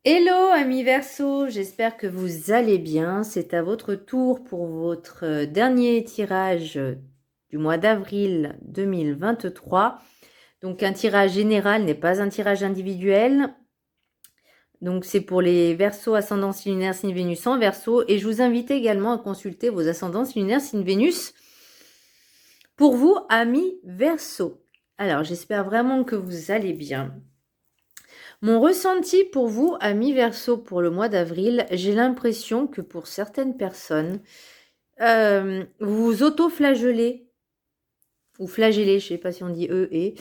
Hello amis Verseau, j'espère que vous allez bien. C'est à votre tour pour votre dernier tirage du mois d'avril 2023. Donc un tirage général n'est pas un tirage individuel. Donc c'est pour les Verseaux ascendance lunaire signe Vénus en Verseau. Et je vous invite également à consulter vos ascendances lunaires signe Vénus pour vous amis Verseau. Alors j'espère vraiment que vous allez bien. Mon ressenti pour vous, amis Verseau, pour le mois d'avril, j'ai l'impression que pour certaines personnes, vous vous auto-flagellez, ou flagellez, je ne sais pas si on dit e et.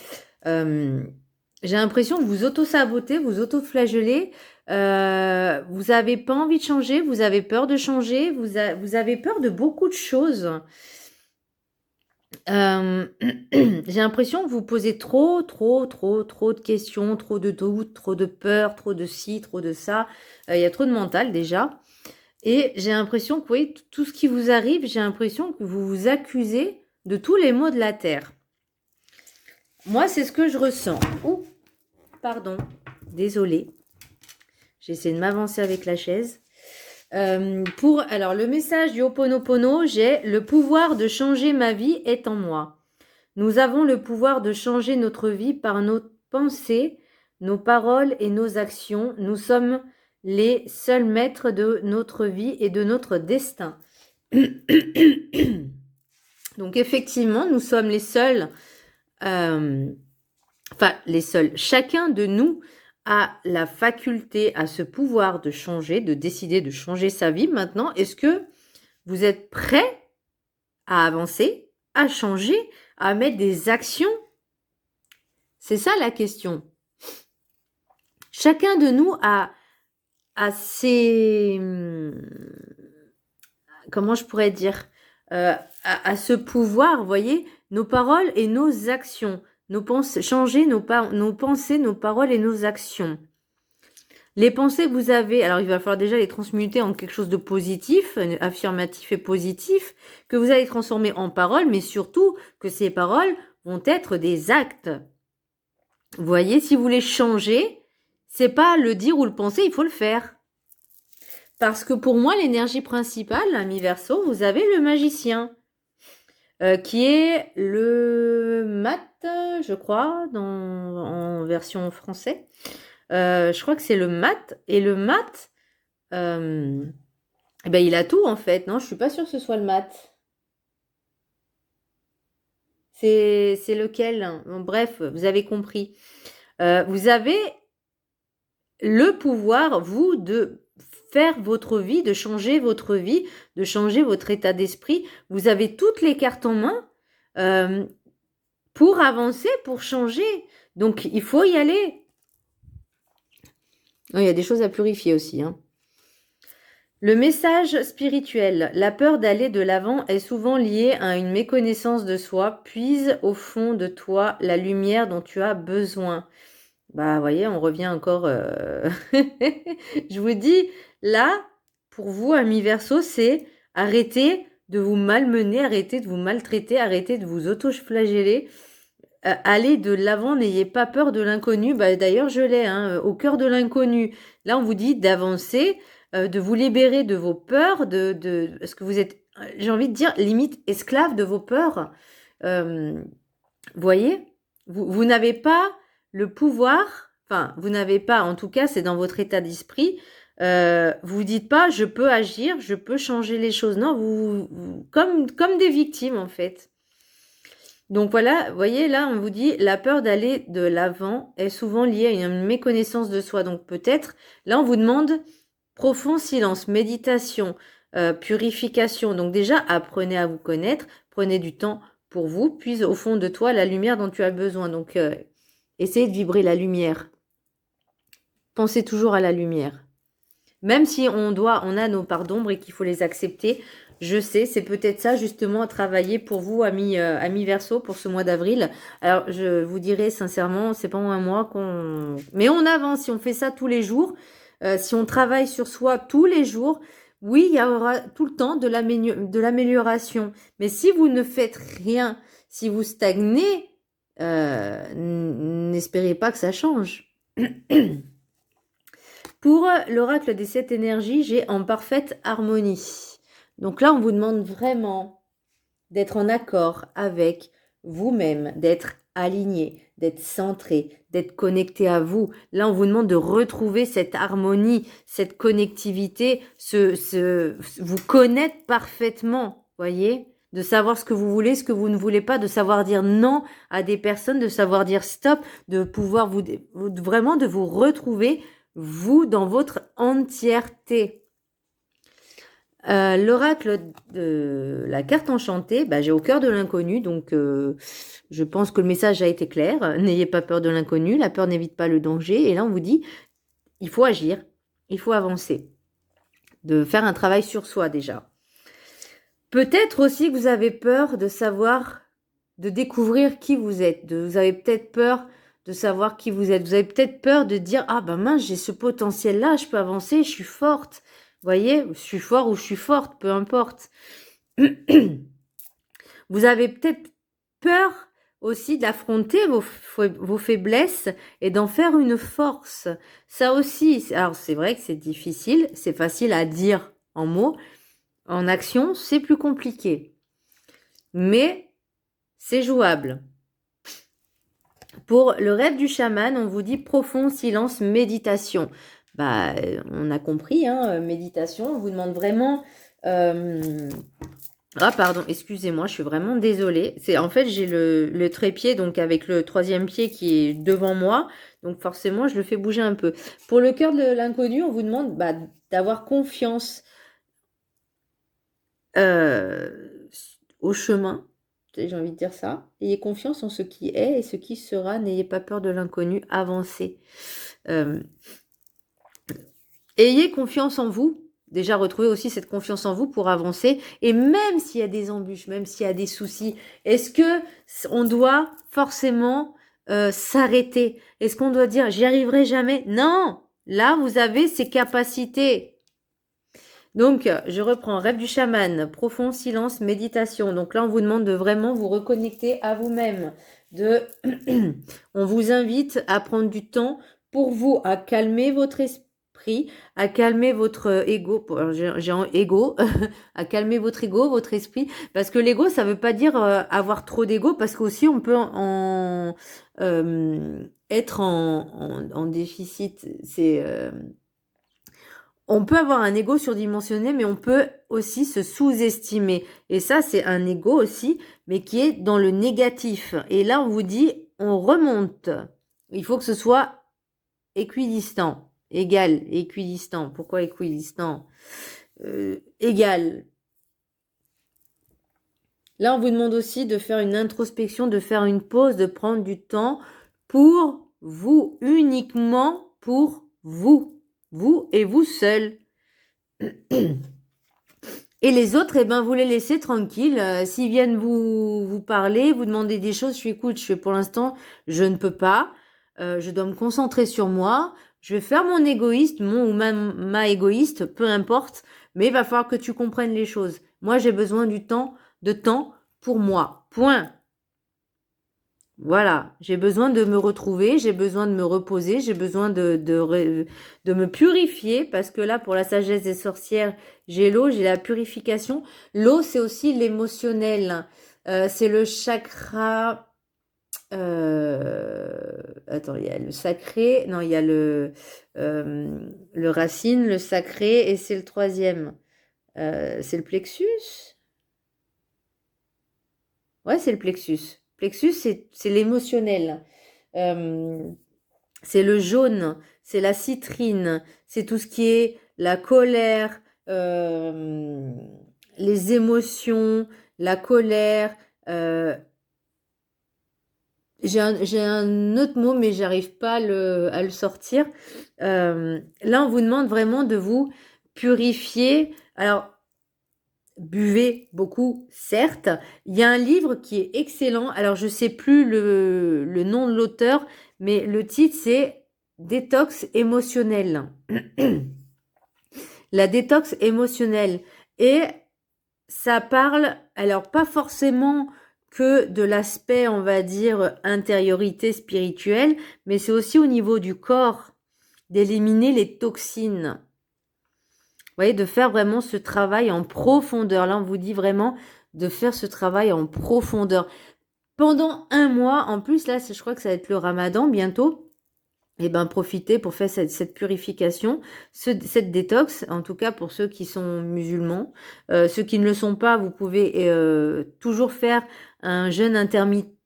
J'ai l'impression que vous auto-sabotez, vous auto-flagellez, vous n'avez pas envie de changer, vous avez peur de changer, vous avez peur de beaucoup de choses. J'ai l'impression que vous posez trop de questions, trop de doutes, trop de peurs, trop de ci, trop de ça. Il y a trop de mental déjà. Et j'ai l'impression que, oui, tout ce qui vous arrive, j'ai l'impression que vous vous accusez de tous les maux de la terre. Moi, c'est ce que je ressens. Oh, pardon, désolée. J'essaie de m'avancer avec la chaise. Alors, le message du Ho'oponopono, j'ai « Le pouvoir de changer ma vie est en moi ». Nous avons le pouvoir de changer notre vie par nos pensées, nos paroles et nos actions. Nous sommes les seuls maîtres de notre vie et de notre destin. Donc effectivement, nous sommes les seuls, les seuls. Chacun de nous a la faculté, a ce pouvoir de changer, de décider de changer sa vie. Maintenant, est-ce que vous êtes prêts à avancer, à changer, à mettre des actions? C'est ça la question. Chacun de nous a ses... Comment je pourrais dire à ce pouvoir, vous voyez, nos paroles et nos actions. Changer nos pensées, nos paroles et nos actions. Les pensées que vous avez, alors il va falloir déjà les transmuter en quelque chose de positif, affirmatif et positif, que vous allez transformer en paroles, mais surtout que ces paroles vont être des actes. Vous voyez, si vous voulez changer, c'est pas le dire ou le penser, il faut le faire. Parce que pour moi, l'énergie principale, l'ami Verseau, vous avez le magicien, qui est le mat, je crois, en version français. Je crois que c'est le mat. Et le mat, il a tout en fait. Non, je suis pas sûre que ce soit le mat. C'est lequel? Bon, bref, vous avez compris. Vous avez le pouvoir, vous, de faire votre vie, de changer votre vie, de changer votre état d'esprit. Vous avez toutes les cartes en main pour avancer, pour changer. Donc, il faut y aller. Non, il y a des choses à purifier aussi. Hein. Le message spirituel, la peur d'aller de l'avant est souvent liée à une méconnaissance de soi. Puise au fond de toi la lumière dont tu as besoin. Bah, vous voyez, on revient encore... Je vous dis, là, pour vous, amis Verseau, c'est arrêtez de vous malmener, arrêtez de vous maltraiter, arrêtez de vous auto-flageller. Allez de l'avant, n'ayez pas peur de l'inconnu. Bah, d'ailleurs, je l'ai, hein, au cœur de l'inconnu. Là, on vous dit d'avancer, de vous libérer de vos peurs, parce que vous êtes, j'ai envie de dire, limite esclave de vos peurs. Vous voyez, vous n'avez pas le pouvoir, enfin, vous n'avez pas, en tout cas, c'est dans votre état d'esprit, vous dites pas, je peux agir, je peux changer les choses. Non, comme des victimes, en fait. Donc voilà, vous voyez, là, on vous dit, la peur d'aller de l'avant est souvent liée à une méconnaissance de soi. Donc peut-être, là, on vous demande profond silence, méditation, purification. Donc déjà, apprenez à vous connaître, prenez du temps pour vous, puis au fond de toi, la lumière dont tu as besoin. Donc, essayez de vibrer la lumière. Pensez toujours à la lumière. Même si on a nos parts d'ombre et qu'il faut les accepter, je sais, c'est peut-être ça justement à travailler pour vous, amis Verseau, pour ce mois d'avril. Alors, je vous dirais sincèrement, c'est pas un mois qu'on... Mais on avance, si on fait ça tous les jours, si on travaille sur soi tous les jours, oui, il y aura tout le temps de l'amélioration. Mais si vous ne faites rien, si vous stagnez, n'espérez pas que ça change. Pour l'oracle des 7 énergies, j'ai en parfaite harmonie. Donc là, on vous demande vraiment d'être en accord avec vous-même, d'être aligné, d'être centré, d'être connecté à vous. Là, on vous demande de retrouver cette harmonie, cette connectivité, vous connaître parfaitement, voyez, de savoir ce que vous voulez, ce que vous ne voulez pas, de savoir dire non à des personnes, de savoir dire stop, de pouvoir vraiment de vous retrouver, vous, dans votre entièreté. L'oracle de la carte enchantée, j'ai au cœur de l'inconnu, donc je pense que le message a été clair. N'ayez pas peur de l'inconnu, la peur n'évite pas le danger. Et là, on vous dit, il faut agir, il faut avancer, de faire un travail sur soi déjà. Peut-être aussi que vous avez peur de savoir, de découvrir qui vous êtes. Vous avez peut-être peur de savoir qui vous êtes. Vous avez peut-être peur de dire, ah ben mince, j'ai ce potentiel-là, je peux avancer, je suis forte. Vous voyez, je suis fort ou je suis forte, peu importe. Vous avez peut-être peur aussi d'affronter vos faiblesses et d'en faire une force. Ça aussi, alors c'est vrai que c'est difficile, c'est facile à dire en mots. En action, c'est plus compliqué. Mais c'est jouable. Pour le rêve du chaman, on vous dit profond silence, méditation. On a compris, hein, méditation, on vous demande vraiment... Ah pardon, excusez-moi, je suis vraiment désolée. En fait, j'ai le trépied, donc avec le 3e pied qui est devant moi, donc forcément, je le fais bouger un peu. Pour le cœur de l'inconnu, on vous demande d'avoir confiance au chemin, j'ai envie de dire ça. Ayez confiance en ce qui est et ce qui sera. N'ayez pas peur de l'inconnu. Avancez. Ayez confiance en vous. Déjà, retrouvez aussi cette confiance en vous pour avancer. Et même s'il y a des embûches, même s'il y a des soucis, est-ce que on doit forcément s'arrêter? Est-ce qu'on doit dire, j'y arriverai jamais? Non! Là, vous avez ces capacités. Donc, je reprends, rêve du chaman, profond silence, méditation. Donc là, on vous demande de vraiment vous reconnecter à vous-même. On vous invite à prendre du temps pour vous, à calmer votre esprit, à calmer votre ego, j'ai un ego, à calmer votre ego, votre esprit. Parce que l'ego, ça veut pas dire avoir trop d'ego, parce qu'aussi on peut être en déficit. On peut avoir un ego surdimensionné, mais on peut aussi se sous-estimer. Et ça, c'est un ego aussi, mais qui est dans le négatif. Et là, on vous dit, on remonte. Il faut que ce soit équidistant, égal, équidistant. Pourquoi équidistant? Égal. Là, on vous demande aussi de faire une introspection, de faire une pause, de prendre du temps pour vous, uniquement pour vous. Vous et vous seul. Et les autres, vous les laissez tranquilles. S'ils viennent vous parler, vous demander des choses, pour l'instant, je ne peux pas. Je dois me concentrer sur moi. Je vais faire mon égoïste, mon ou ma égoïste, peu importe. Mais il va falloir que tu comprennes les choses. Moi, j'ai besoin de temps pour moi. Point. Voilà, j'ai besoin de me retrouver, j'ai besoin de me reposer, j'ai besoin de me purifier, parce que là, pour la sagesse des sorcières, j'ai l'eau, j'ai la purification. L'eau, c'est aussi l'émotionnel. C'est le chakra... Attends, il y a le sacré, non, il y a le racine, le sacré, et c'est le 3e. C'est le plexus? Ouais, c'est le plexus. Plexus, c'est l'émotionnel. C'est le jaune, c'est la citrine, c'est tout ce qui est la colère, les émotions, la colère. J'ai un autre mot, mais j'arrive pas à le sortir. Là, on vous demande vraiment de vous purifier. Alors, buvez beaucoup, certes. Il y a un livre qui est excellent. Alors, je sais plus le nom de l'auteur, mais le titre, c'est Détox émotionnel. La détox émotionnelle. Et ça parle, alors pas forcément que de l'aspect, on va dire, intériorité spirituelle, mais c'est aussi au niveau du corps d'éliminer les toxines. Vous voyez, de faire vraiment ce travail en profondeur. Là, on vous dit vraiment de faire ce travail en profondeur. Pendant 1 mois, en plus, là, je crois que ça va être le Ramadan bientôt. Et ben, profitez pour faire cette purification, cette détox, en tout cas pour ceux qui sont musulmans. Ceux qui ne le sont pas, vous pouvez toujours faire un jeûne intermittent,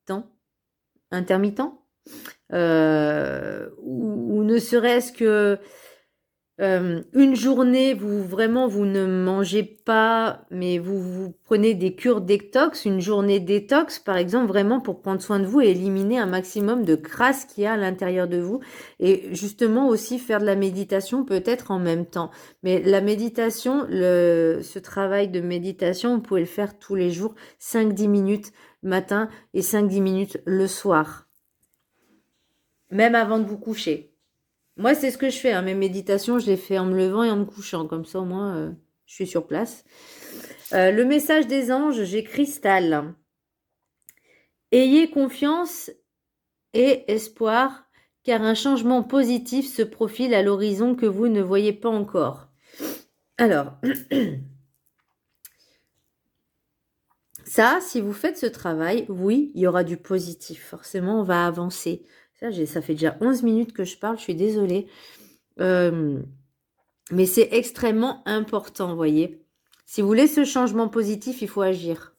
ou ne serait-ce que une journée, vous ne mangez pas, mais vous prenez des cures détox, une journée détox, par exemple, vraiment pour prendre soin de vous et éliminer un maximum de crasse qu'il y a à l'intérieur de vous. Et justement aussi faire de la méditation peut-être en même temps. Mais la méditation, ce travail de méditation, vous pouvez le faire tous les jours, 5-10 minutes le matin et 5-10 minutes le soir. Même avant de vous coucher. Moi, c'est ce que je fais. Hein. Mes méditations, je les fais en me levant et en me couchant. Comme ça, au moins, je suis sur place. Le message des anges, j'ai Cristal. Ayez confiance et espoir, car un changement positif se profile à l'horizon que vous ne voyez pas encore. Alors, ça, si vous faites ce travail, oui, il y aura du positif. Forcément, on va avancer. Ça fait déjà 11 minutes que je parle, je suis désolée. Mais c'est extrêmement important, vous voyez. Si vous voulez ce changement positif, il faut agir.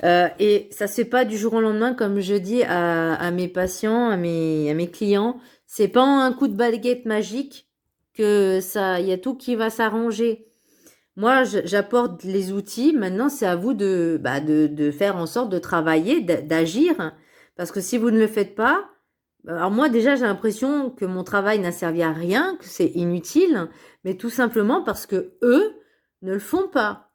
Et ça se fait pas du jour au lendemain, comme je dis à mes patients, à mes clients. C'est pas un coup de baguette magique que il y a tout qui va s'arranger. Moi, j'apporte les outils. Maintenant, c'est à vous de faire en sorte de travailler, d'agir. Parce que si vous ne le faites pas, alors moi déjà j'ai l'impression que mon travail n'a servi à rien, que c'est inutile, mais tout simplement parce que eux ne le font pas.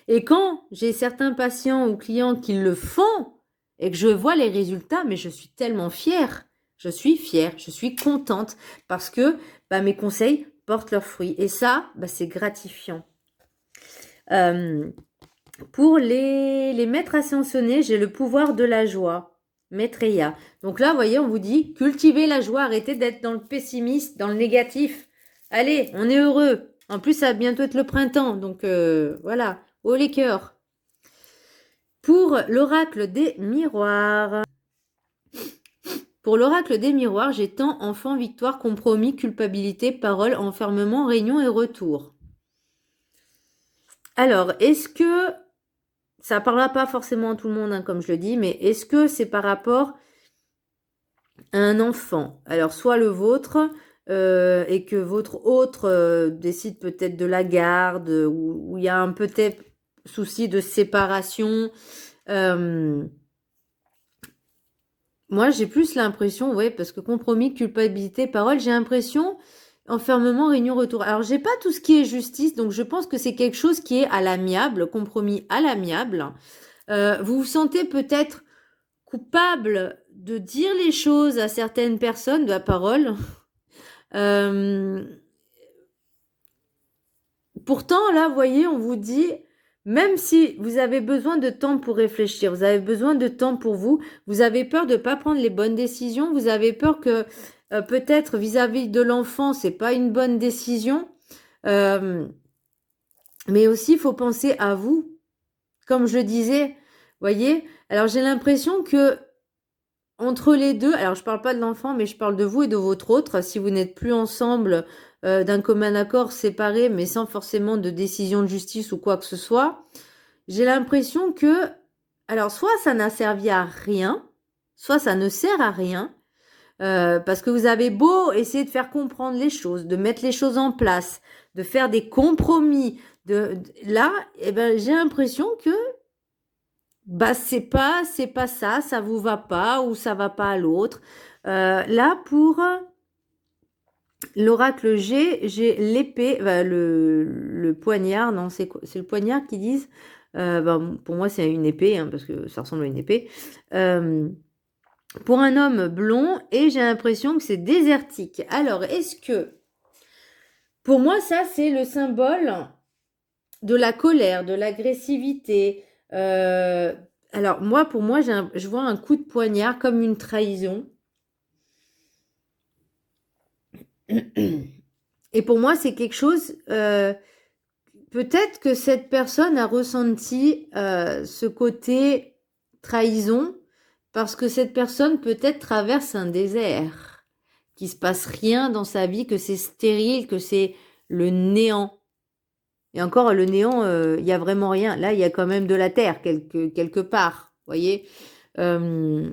Et quand j'ai certains patients ou clients qui le font et que je vois les résultats, mais je suis tellement fière, je suis contente parce que mes conseils portent leurs fruits. Et ça, c'est gratifiant. Pour les maîtres ascensionnés, j'ai le pouvoir de la joie. Maitreya. Donc là, vous voyez, on vous dit, cultivez la joie, arrêtez d'être dans le pessimiste, dans le négatif. Allez, on est heureux. En plus, ça va bientôt être le printemps, donc voilà, haut les cœurs. Pour l'oracle des miroirs. Pour l'oracle des miroirs, j'ai temps, enfant, victoire, compromis, culpabilité, parole, enfermement, réunion et retour. Alors, est-ce que ça ne parlera pas forcément à tout le monde, hein, comme je le dis, mais est-ce que c'est par rapport à un enfant? Alors, soit le vôtre, et que votre autre décide peut-être de la garde, ou il y a un peut-être souci de séparation. Moi, j'ai plus l'impression, ouais, parce que compromis, culpabilité, parole, j'ai l'impression enfermement, réunion, retour. Alors, j'ai pas tout ce qui est justice, donc je pense que c'est quelque chose qui est à l'amiable, compromis à l'amiable. Vous vous sentez peut-être coupable de dire les choses à certaines personnes, de la parole. Pourtant, là, vous voyez, on vous dit, même si vous avez besoin de temps pour réfléchir, vous avez besoin de temps pour vous, vous avez peur de ne pas prendre les bonnes décisions, vous avez peur que peut-être vis-à-vis de l'enfant, c'est pas une bonne décision. Mais aussi, il faut penser à vous. Comme je disais, voyez, alors j'ai l'impression que entre les deux, alors je parle pas de l'enfant, mais je parle de vous et de votre autre. Si vous n'êtes plus ensemble d'un commun accord, séparés, mais sans forcément de décision de justice ou quoi que ce soit, j'ai l'impression que, alors soit ça n'a servi à rien, soit ça ne sert à rien, parce que vous avez beau essayer de faire comprendre les choses, de mettre les choses en place, de faire des compromis, là, j'ai l'impression que c'est pas ça vous va pas ou ça va pas à l'autre. Là pour l'oracle G, j'ai l'épée, le poignard, non c'est le poignard qu'ils disent. Pour moi c'est une épée, hein, parce que ça ressemble à une épée. Pour un homme blond, et j'ai l'impression que c'est désertique. Alors est-ce que pour moi ça c'est le symbole de la colère, de l'agressivité. Alors pour moi, je vois un coup de poignard comme une trahison. Et pour moi, c'est quelque chose... peut-être que cette personne a ressenti ce côté trahison parce que cette personne peut-être traverse un désert, qu'il se passe rien dans sa vie, que c'est stérile, que c'est le néant. Et encore, le néant, il n'y a vraiment rien. Là, il y a quand même de la terre quelque part, voyez. Euh,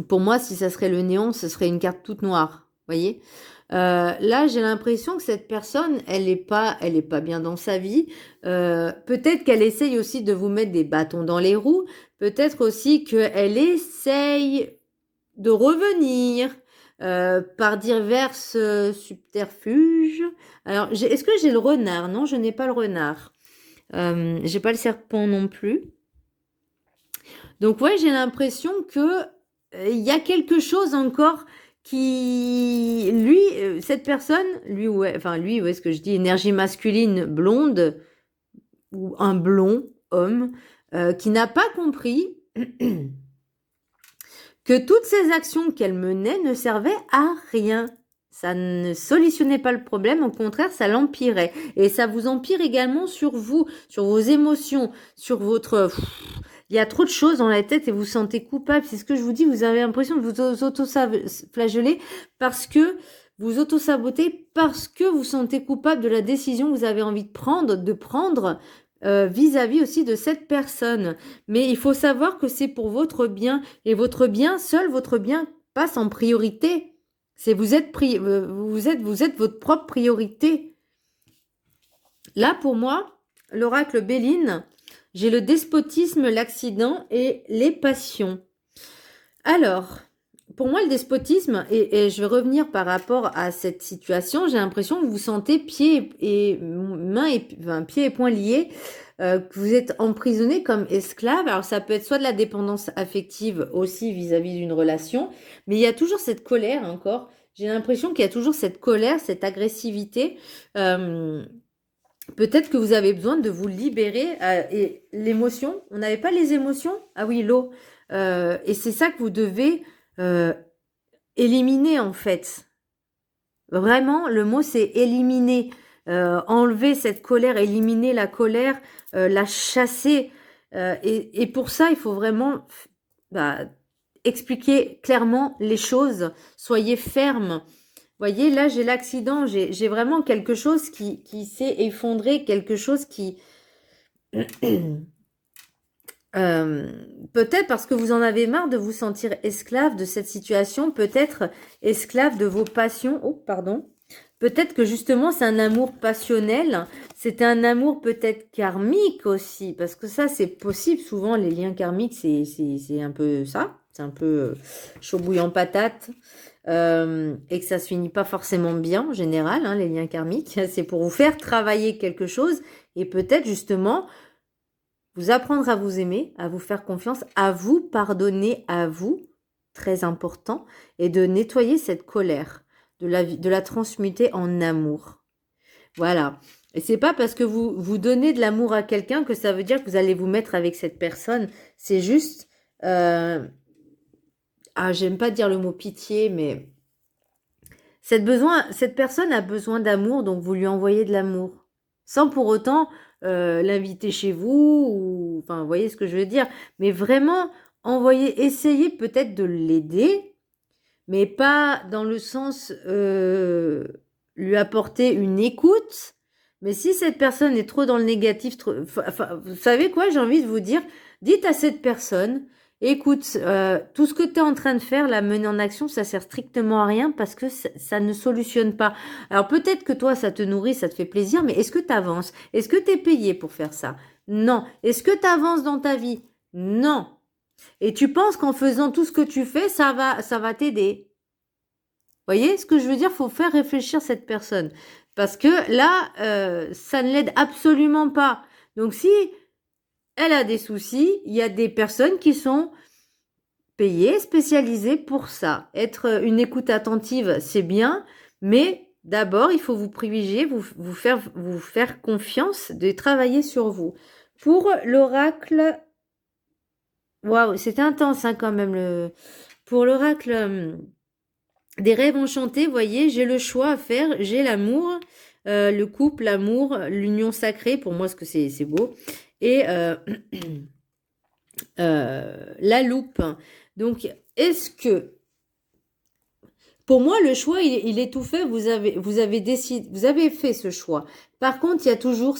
pour moi, si ça serait le néant, ce serait une carte toute noire, voyez. Là, j'ai l'impression que cette personne, elle est pas bien dans sa vie. Peut-être qu'elle essaye aussi de vous mettre des bâtons dans les roues. Peut-être aussi qu'elle essaye de revenir par divers subterfuges. Alors, est-ce que j'ai le renard? Non, je n'ai pas le renard. J'ai pas le serpent non plus. Donc ouais, j'ai l'impression que il y a quelque chose encore qui, lui, cette personne, lui, ouais, enfin lui, où est-ce que je dis, énergie masculine blonde ou un blond homme, qui n'a pas compris que toutes ces actions qu'elle menait ne servaient à rien. Ça ne solutionnait pas le problème, au contraire, ça l'empirait. Et ça vous empire également sur vous, sur vos émotions, sur votre... Il y a trop de choses dans la tête et vous vous sentez coupable. C'est ce que je vous dis, vous avez l'impression de vous auto-flageller parce que vous auto-sabotez, parce que vous vous sentez coupable de la décision que vous avez envie de prendre vis-à-vis aussi de cette personne. Mais il faut savoir que c'est pour votre bien et votre bien, seul votre bien passe en priorité. C'est vous êtes votre propre priorité. Là, pour moi, l'oracle Béline, j'ai le despotisme, l'accident et les passions. Alors, pour moi, le despotisme, et je vais revenir par rapport à cette situation, j'ai l'impression que vous vous sentez pieds et poings liés, que vous êtes emprisonné comme esclave. Alors, ça peut être soit de la dépendance affective aussi vis-à-vis d'une relation, mais il y a toujours cette colère encore. J'ai l'impression qu'il y a toujours cette colère, cette agressivité. Peut-être que vous avez besoin de vous libérer. Et l'émotion, on n'avait pas les émotions? Ah oui, l'eau. Et c'est ça que vous devez éliminer en fait. Vraiment, le mot c'est éliminer. Enlever cette colère, éliminer la colère, la chasser. Et pour ça, il faut vraiment expliquer clairement les choses. Soyez ferme. Voyez, là, j'ai l'accident, j'ai vraiment quelque chose qui s'est effondré, quelque chose qui... peut-être parce que vous en avez marre de vous sentir esclave de cette situation, peut-être esclave de vos passions. Oh, pardon. Peut-être que justement, c'est un amour passionnel, c'est un amour peut-être karmique aussi, parce que ça, c'est possible. Souvent, les liens karmiques, c'est un peu ça, c'est un peu chaud bouillant patate. Et que ça se finit pas forcément bien en général, hein, les liens karmiques. C'est pour vous faire travailler quelque chose et peut-être justement vous apprendre à vous aimer, à vous faire confiance, à vous pardonner à vous, très important, et de nettoyer cette colère, de la transmuter en amour. Voilà. Et c'est pas parce que vous donnez de l'amour à quelqu'un que ça veut dire que vous allez vous mettre avec cette personne. C'est juste... j'aime pas dire le mot pitié, mais cette personne a besoin d'amour, donc vous lui envoyez de l'amour. Sans pour autant l'inviter chez vous, ou enfin, vous voyez ce que je veux dire. Mais vraiment, essayez peut-être de l'aider, mais pas dans le sens lui apporter une écoute. Mais si cette personne est trop dans le négatif, vous savez quoi, j'ai envie de vous dire, dites à cette personne, écoute, tout ce que tu es en train de faire, la mener en action, ça sert strictement à rien parce que ça ne solutionne pas. Alors peut-être que toi, ça te nourrit, ça te fait plaisir, mais est-ce que tu avances? Est-ce que tu es payé pour faire ça? Non. Est-ce que tu avances dans ta vie? Non. Et tu penses qu'en faisant tout ce que tu fais, ça va t'aider? Voyez ce que je veux dire? Faut faire réfléchir cette personne. Parce que là, ça ne l'aide absolument pas. Donc si elle a des soucis, il y a des personnes qui sont payées, spécialisées pour ça. Être une écoute attentive, c'est bien, mais d'abord, il faut vous privilégier, vous faire confiance, de travailler sur vous. Pour l'oracle, waouh, c'est intense hein, quand même. Pour l'oracle Des rêves enchantés, voyez, j'ai le choix à faire, j'ai l'amour, le couple, l'amour, l'union sacrée, pour moi, ce que c'est beau, et la loupe. Donc, est-ce que, pour moi, le choix, il est tout fait, vous avez décidé, vous avez fait ce choix. Par contre, il y a toujours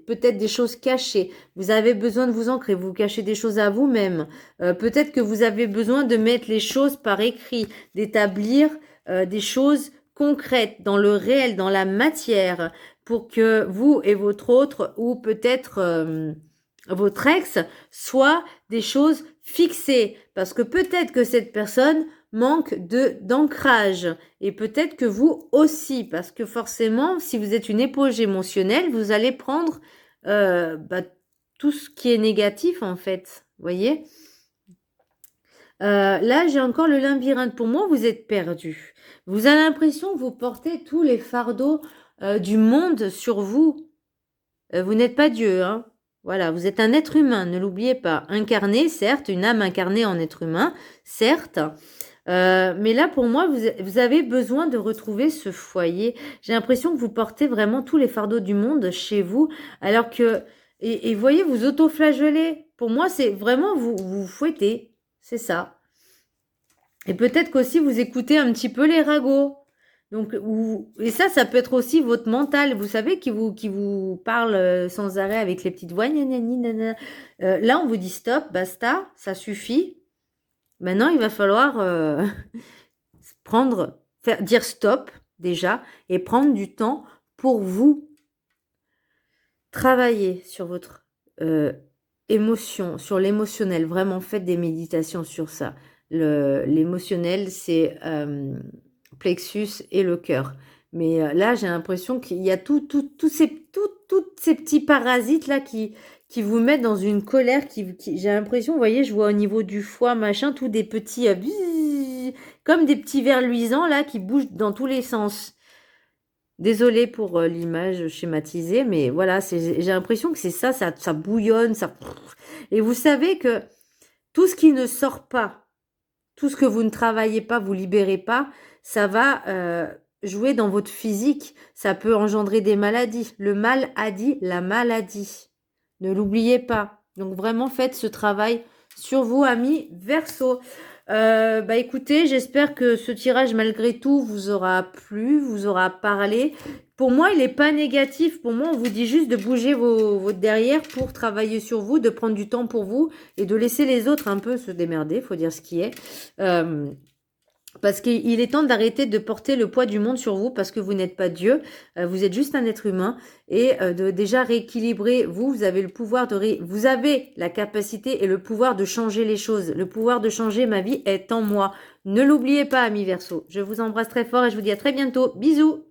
peut-être des choses cachées. Vous avez besoin de vous ancrer, vous cachez des choses à vous-même. Peut-être que vous avez besoin de mettre les choses par écrit, d'établir des choses concrètes dans le réel, dans la matière, pour que vous et votre autre, ou peut-être votre ex, soient des choses fixées. Parce que peut-être que cette personne manque d'ancrage, et peut-être que vous aussi, parce que forcément, si vous êtes une éponge émotionnelle, vous allez prendre tout ce qui est négatif en fait, voyez. Là, j'ai encore le labyrinthe. Pour moi, vous êtes perdu. Vous avez l'impression que vous portez tous les fardeaux du monde sur vous. Vous n'êtes pas Dieu, hein. Voilà, vous êtes un être humain, ne l'oubliez pas. Incarné, certes, une âme incarnée en être humain, certes. Mais là, pour moi, vous avez besoin de retrouver ce foyer. J'ai l'impression que vous portez vraiment tous les fardeaux du monde chez vous, alors que, et voyez, vous auto-flagellez. Pour moi, c'est vraiment vous fouettez. C'est ça. Et peut-être qu'aussi vous écoutez un petit peu les ragots. Donc, et ça peut être aussi votre mental, vous savez, qui vous parle sans arrêt avec les petites voix. Gna, gna, gna, gna. Là, on vous dit stop, basta, ça suffit. Maintenant, il va falloir dire stop déjà et prendre du temps pour vous travailler sur votre émotion, sur l'émotionnel. Vraiment, faites des méditations sur ça. L'émotionnel, c'est plexus et le cœur. Mais là, j'ai l'impression qu'il y a tous ces petits parasites là qui vous mettent dans une colère. J'ai l'impression, vous voyez, je vois au niveau du foie, machin, tous des petits comme des petits vers luisants là qui bougent dans tous les sens. Désolée pour l'image schématisée, mais voilà, j'ai l'impression que c'est ça bouillonne, ça. Et vous savez que tout ce qui ne sort pas, tout ce que vous ne travaillez pas, vous libérez pas, ça va jouer dans votre physique. Ça peut engendrer des maladies. Le mal a dit la maladie. Ne l'oubliez pas. Donc vraiment, faites ce travail sur vous, amis Verseau. Écoutez, j'espère que ce tirage, malgré tout, vous aura plu, vous aura parlé. Pour moi, il n'est pas négatif. Pour moi, on vous dit juste de bouger votre derrière pour travailler sur vous, de prendre du temps pour vous et de laisser les autres un peu se démerder, faut dire ce qui est. Parce qu'il est temps d'arrêter de porter le poids du monde sur vous parce que vous n'êtes pas Dieu, vous êtes juste un être humain et de déjà rééquilibrer, vous avez le pouvoir vous avez la capacité et le pouvoir de changer les choses. Le pouvoir de changer ma vie est en moi. Ne l'oubliez pas, amis Verseau. Je vous embrasse très fort et je vous dis à très bientôt. Bisous!